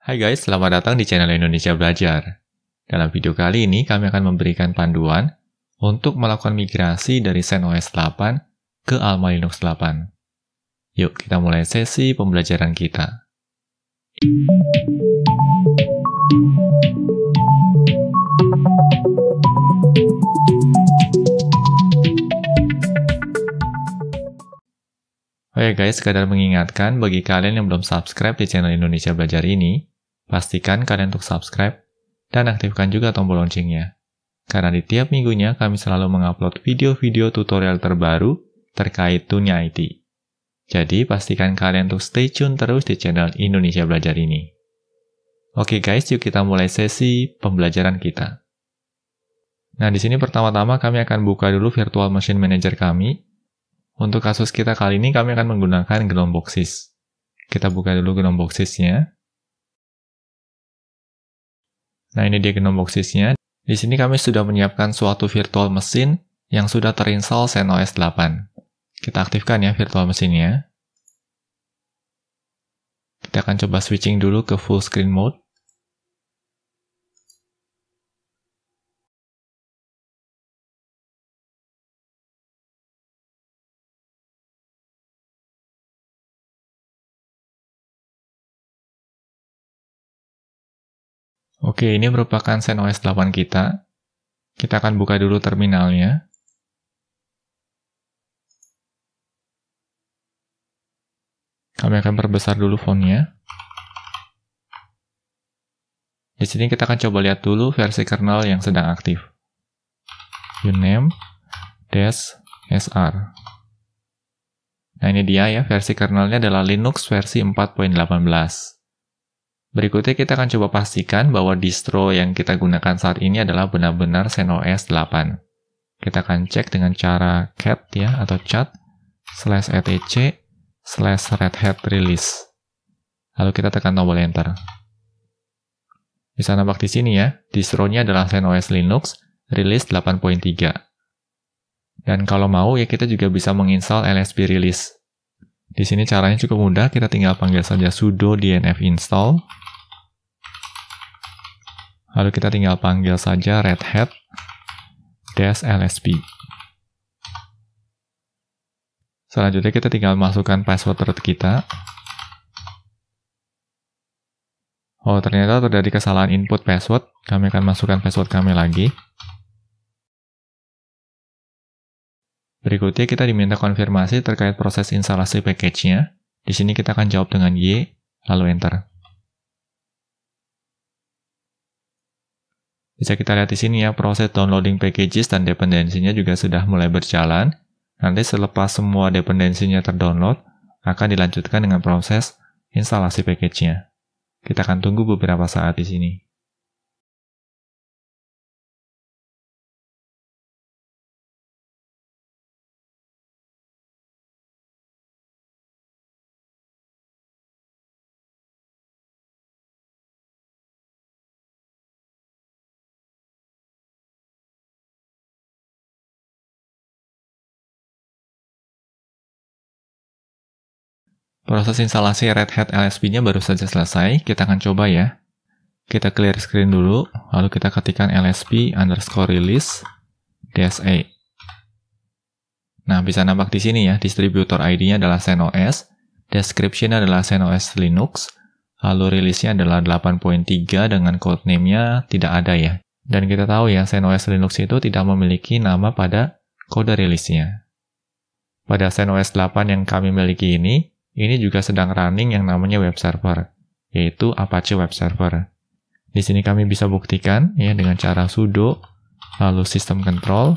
Hai guys, selamat datang di channel Indonesia Belajar. Dalam video kali ini, kami akan memberikan panduan untuk melakukan migrasi dari CentOS 8 ke Alma Linux 8. Yuk, kita mulai sesi pembelajaran kita. Oke guys, sekadar mengingatkan bagi kalian yang belum subscribe di channel Indonesia Belajar ini, pastikan kalian untuk subscribe dan aktifkan juga tombol loncengnya. Karena di tiap minggunya kami selalu mengupload video-video tutorial terbaru terkait dunia IT. Jadi pastikan kalian untuk stay tune terus di channel Indonesia Belajar ini. Oke guys, yuk kita mulai sesi pembelajaran kita. Nah, di sini pertama-tama kami akan buka dulu Virtual Machine Manager kami. Untuk kasus kita kali ini, kami akan menggunakan GNOME Boxsys. Kita buka dulu GNOME Boxsys-nya. Nah, ini dia GNOME Boxsys-nya. Di sini kami sudah menyiapkan suatu virtual mesin yang sudah terinstall CentOS 8. Kita aktifkan ya virtual mesinnya. Kita akan coba switching dulu ke full screen mode. Oke, ini merupakan CentOS 8 kita. Kita akan buka dulu terminalnya. Kami akan perbesar dulu fontnya. Di sini kita akan coba lihat dulu versi kernel yang sedang aktif. uname-sr. Nah, ini dia ya, versi kernelnya adalah Linux versi 4.18. Berikutnya kita akan coba pastikan bahwa distro yang kita gunakan saat ini adalah benar-benar CentOS 8. Kita akan cek dengan cara cat ya, atau cat /etc/redhat-release. Lalu kita tekan tombol enter. Bisa nampak di sini ya, distronya adalah CentOS Linux release 8.3. Dan kalau mau ya kita juga bisa menginstal LSP release. Di sini caranya cukup mudah, kita tinggal panggil saja sudo dnf install. Lalu kita tinggal panggil saja redhat-lsp. Selanjutnya kita tinggal masukkan password root kita. Oh, ternyata terjadi kesalahan input password. Kami akan masukkan password kami lagi. Berikutnya kita diminta konfirmasi terkait proses instalasi package-nya. Di sini kita akan jawab dengan Y, lalu enter. Bisa kita lihat di sini ya, proses downloading packages dan dependensinya juga sudah mulai berjalan. Nanti selepas semua dependensinya terdownload, akan dilanjutkan dengan proses instalasi package-nya. Kita akan tunggu beberapa saat di sini. Proses instalasi redhat-lsp-nya baru saja selesai, kita akan coba ya. Kita clear screen dulu, lalu kita ketikkan lsp_release -a. Nah, bisa nampak di sini ya, distributor ID-nya adalah CentOS, description-nya adalah CentOS Linux, lalu release-nya adalah 8.3 dengan codename-nya tidak ada ya. Dan kita tahu ya, CentOS Linux itu tidak memiliki nama pada kode release-nya. Pada CentOS 8 yang kami miliki ini juga sedang running yang namanya web server, yaitu Apache Web Server. Di sini kami bisa buktikan ya dengan cara sudo, lalu system control,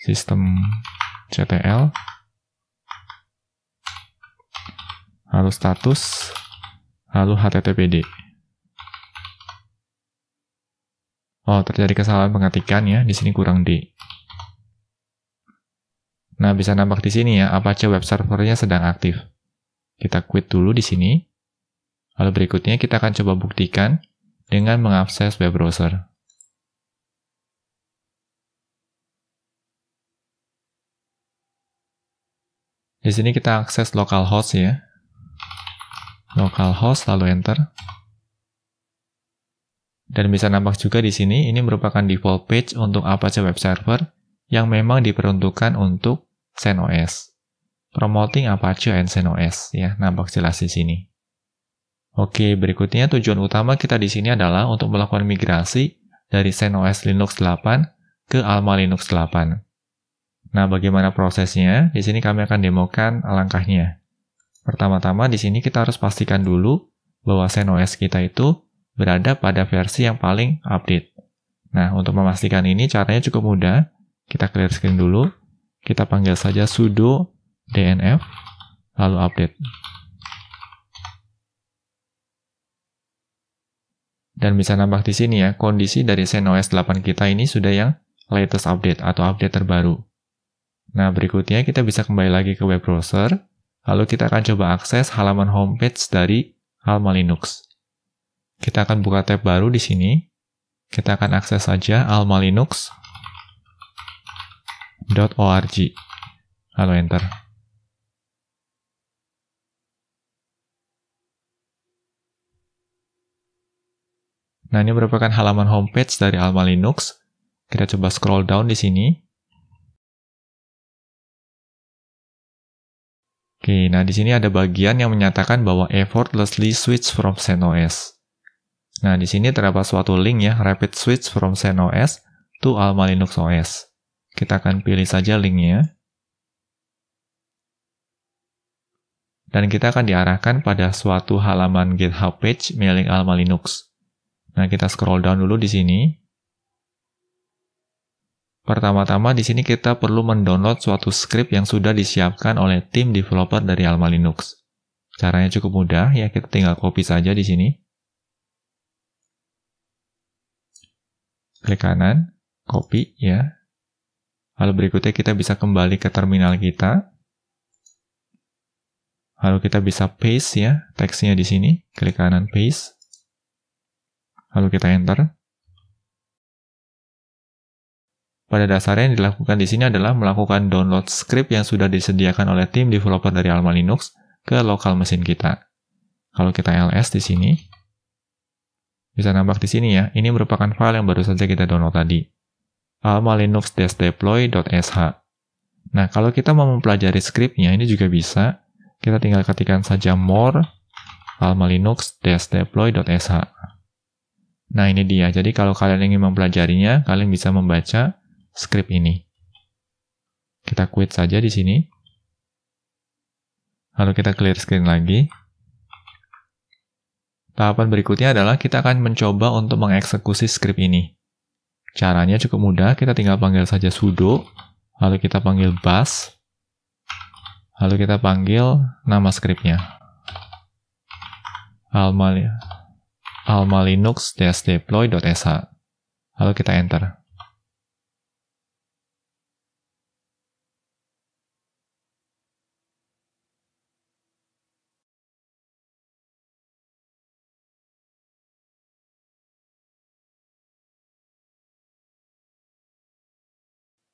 systemctl, lalu status, lalu httpd. Oh, terjadi kesalahan pengetikan ya, di sini kurang D. Nah, bisa nampak di sini ya, Apache Web Server-nya sedang aktif. Kita quit dulu di sini. Lalu berikutnya kita akan coba buktikan dengan mengakses web browser. Di sini kita akses localhost ya. localhost, lalu enter. Dan bisa nampak juga di sini, ini merupakan default page untuk Apache Web Server yang memang diperuntukkan untuk CentOS. Promoting Apache and CentOS, ya, nampak jelas di sini. Oke, berikutnya tujuan utama kita di sini adalah untuk melakukan migrasi dari CentOS Linux 8 ke Alma Linux 8. Nah, bagaimana prosesnya? Di sini kami akan demokan langkahnya. Pertama-tama di sini kita harus pastikan dulu bahwa CentOS kita itu berada pada versi yang paling update. Nah, untuk memastikan ini caranya cukup mudah. Kita clear screen dulu. Kita panggil saja sudo dnf, lalu update. Dan bisa nampak di sini ya, kondisi dari CentOS 8 kita ini sudah yang latest update atau update terbaru. Nah, berikutnya kita bisa kembali lagi ke web browser, lalu kita akan coba akses halaman homepage dari Alma Linux. Kita akan buka tab baru di sini. Kita akan akses saja almalinux.org. Lalu enter. Nah, ini merupakan halaman homepage dari Alma Linux. Kita coba scroll down di sini. Oke, nah di sini ada bagian yang menyatakan bahwa effortlessly switch from CentOS. Nah, di sini terdapat suatu link ya, rapid switch from CentOS to Alma Linux OS. Kita akan pilih saja linknya. Dan kita akan diarahkan pada suatu halaman GitHub page milik Alma Linux. Nah, kita scroll down dulu di sini. Pertama-tama di sini kita perlu mendownload suatu script yang sudah disiapkan oleh tim developer dari Alma Linux. Caranya cukup mudah ya, kita tinggal copy saja di sini. Klik kanan, copy ya. Lalu berikutnya kita bisa kembali ke terminal kita. Lalu kita bisa paste ya, teksnya di sini. Klik kanan, paste. Lalu kita enter. Pada dasarnya yang dilakukan di sini adalah melakukan download script yang sudah disediakan oleh tim developer dari Alma Linux ke lokal mesin kita. Kalau kita ls di sini, bisa nampak di sini ya, ini merupakan file yang baru saja kita download tadi. almalinux-deploy.sh. Nah, kalau kita mau mempelajari scriptnya, ini juga bisa. Kita tinggal ketikkan saja more almalinux-deploy.sh. Nah, ini dia. Jadi kalau kalian ingin mempelajarinya, kalian bisa membaca script ini. Kita quit saja di sini. Lalu kita clear screen lagi. Tahapan berikutnya adalah kita akan mencoba untuk mengeksekusi script ini. Caranya cukup mudah, kita tinggal panggil saja sudo, lalu kita panggil bash, lalu kita panggil nama scriptnya. almalinux-deploy.sh. Lalu kita enter.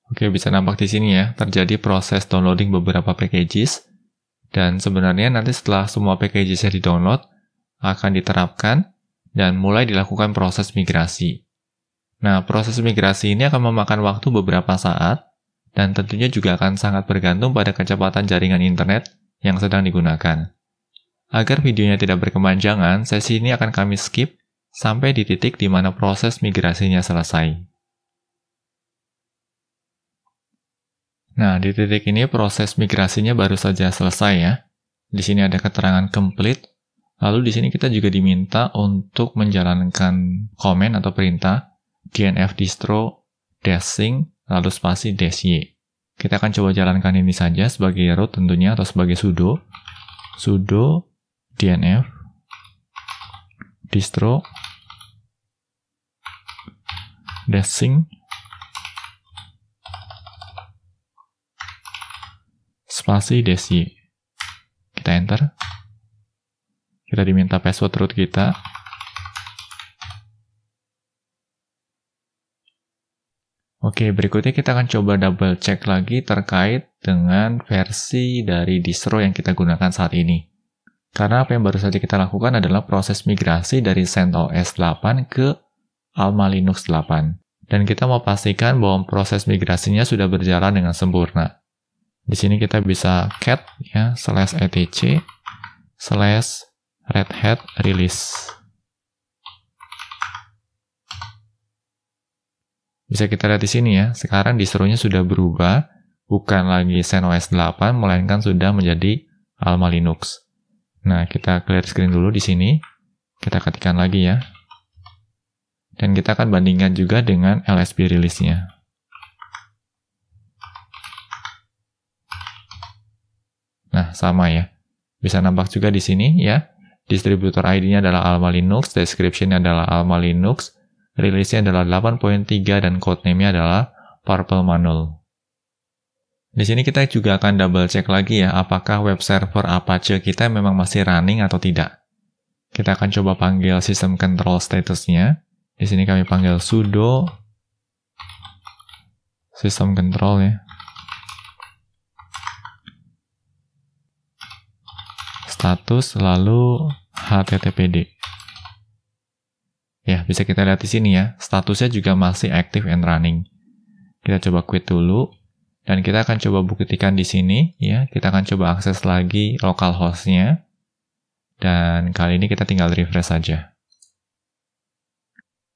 Oke, bisa nampak di sini ya, terjadi proses downloading beberapa packages, dan sebenarnya nanti setelah semua packages-nya di-download, akan diterapkan, dan mulai dilakukan proses migrasi. Nah, proses migrasi ini akan memakan waktu beberapa saat, dan tentunya juga akan sangat bergantung pada kecepatan jaringan internet yang sedang digunakan. Agar videonya tidak berkepanjangan, sesi ini akan kami skip sampai di titik di mana proses migrasinya selesai. Nah, di titik ini proses migrasinya baru saja selesai ya. Di sini ada keterangan complete. Lalu di sini kita juga diminta untuk menjalankan komen atau perintah dnf distro -sing lalu spasi -y. Kita akan coba jalankan ini saja sebagai root tentunya atau sebagai sudo dnf distro -sing spasi -y. Kita enter. Kita diminta password root kita. Oke, berikutnya kita akan coba double check lagi terkait dengan versi dari distro yang kita gunakan saat ini. Karena apa yang baru saja kita lakukan adalah proses migrasi dari CentOS 8 ke Alma Linux 8. Dan kita mau pastikan bahwa proses migrasinya sudah berjalan dengan sempurna. Di sini kita bisa cat ya, /etc /Red Hat release. Bisa kita lihat di sini ya, sekarang distro-nya sudah berubah, bukan lagi CentOS 8, melainkan sudah menjadi Alma Linux. Nah, kita clear screen dulu di sini. Kita ketikkan lagi ya. Dan kita akan bandingkan juga dengan LSP release-nya. Nah, sama ya. Bisa nampak juga di sini ya. Distributor ID-nya adalah Alma Linux, description-nya adalah Alma Linux, release-nya adalah 8.3 dan codename-nya adalah Purple Manul. Di sini kita juga akan double check lagi ya, apakah web server Apache kita memang masih running atau tidak. Kita akan coba panggil system control status-nya. Di sini kami panggil sudo system control ya. Status lalu httpd. Ya, bisa kita lihat di sini ya. Statusnya juga masih active and running. Kita coba quit dulu dan kita akan coba buktikan di sini ya. Kita akan coba akses lagi localhost-nya. Dan kali ini kita tinggal refresh saja.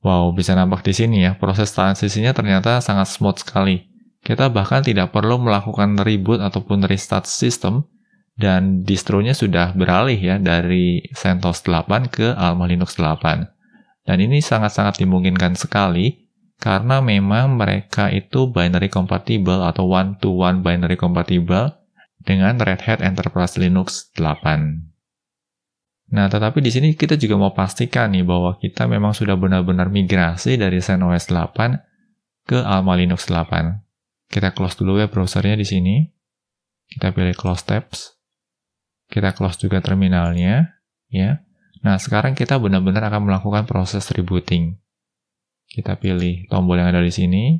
Wow, bisa nampak di sini ya, proses transisinya ternyata sangat smooth sekali. Kita bahkan tidak perlu melakukan reboot ataupun restart sistem, dan distronya sudah beralih ya dari CentOS 8 ke Alma Linux 8. Dan ini sangat-sangat dimungkinkan sekali, karena memang mereka itu binary compatible atau one-to-one binary compatible dengan Red Hat Enterprise Linux 8. Nah, tetapi di sini kita juga mau pastikan nih bahwa kita memang sudah benar-benar migrasi dari CentOS 8 ke Alma Linux 8. Kita close dulu web browsernya di sini. Kita pilih close tabs. Kita close juga terminalnya, ya. Nah, sekarang kita benar-benar akan melakukan proses rebooting. Kita pilih tombol yang ada di sini.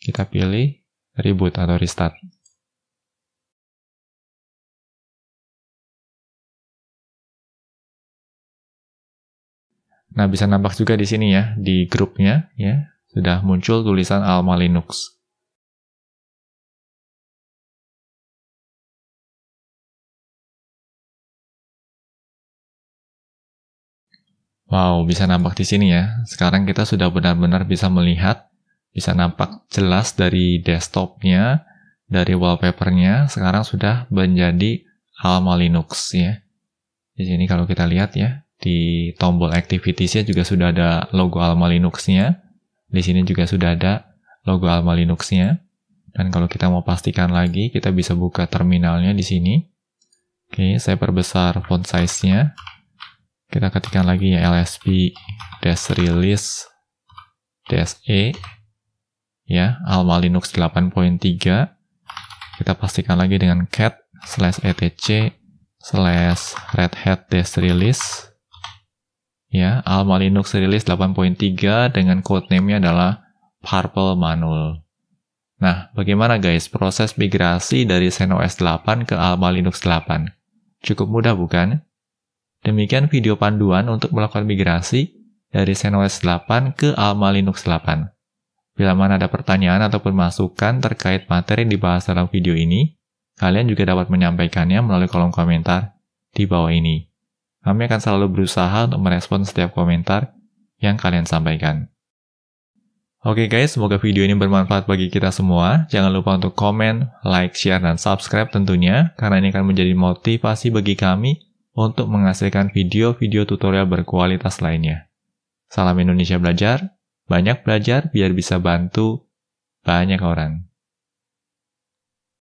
Kita pilih reboot atau restart. Nah, bisa nampak juga di sini ya, di grupnya ya, sudah muncul tulisan Alma Linux. Wow, bisa nampak di sini ya. Sekarang kita sudah benar-benar bisa melihat, bisa nampak jelas dari desktopnya, dari wallpapernya, sekarang sudah menjadi Alma Linux ya. Di sini kalau kita lihat ya, di tombol activities-nya juga sudah ada logo Alma Linux-nya. Di sini juga sudah ada logo Alma Linux-nya. Dan kalau kita mau pastikan lagi, kita bisa buka terminalnya di sini. Oke, saya perbesar font size-nya. Kita ketikkan lagi ya lsp-release-e ya, Alma Linux 8.3. Kita pastikan lagi dengan cat /etc/Red Hat-release ya, Alma Linux release 8.3 dengan codename-nya adalah Purple Manul. Nah, bagaimana guys proses migrasi dari CentOS 8 ke Alma Linux 8? Cukup mudah bukan? Demikian video panduan untuk melakukan migrasi dari CentOS 8 ke Alma Linux 8. Bila mana ada pertanyaan ataupun masukan terkait materi yang dibahas dalam video ini, kalian juga dapat menyampaikannya melalui kolom komentar di bawah ini. Kami akan selalu berusaha untuk merespon setiap komentar yang kalian sampaikan. Oke guys, semoga video ini bermanfaat bagi kita semua. Jangan lupa untuk komen, like, share, dan subscribe tentunya, karena ini akan menjadi motivasi bagi kami untuk menghasilkan video-video tutorial berkualitas lainnya. Salam Indonesia Belajar, banyak belajar biar bisa bantu banyak orang.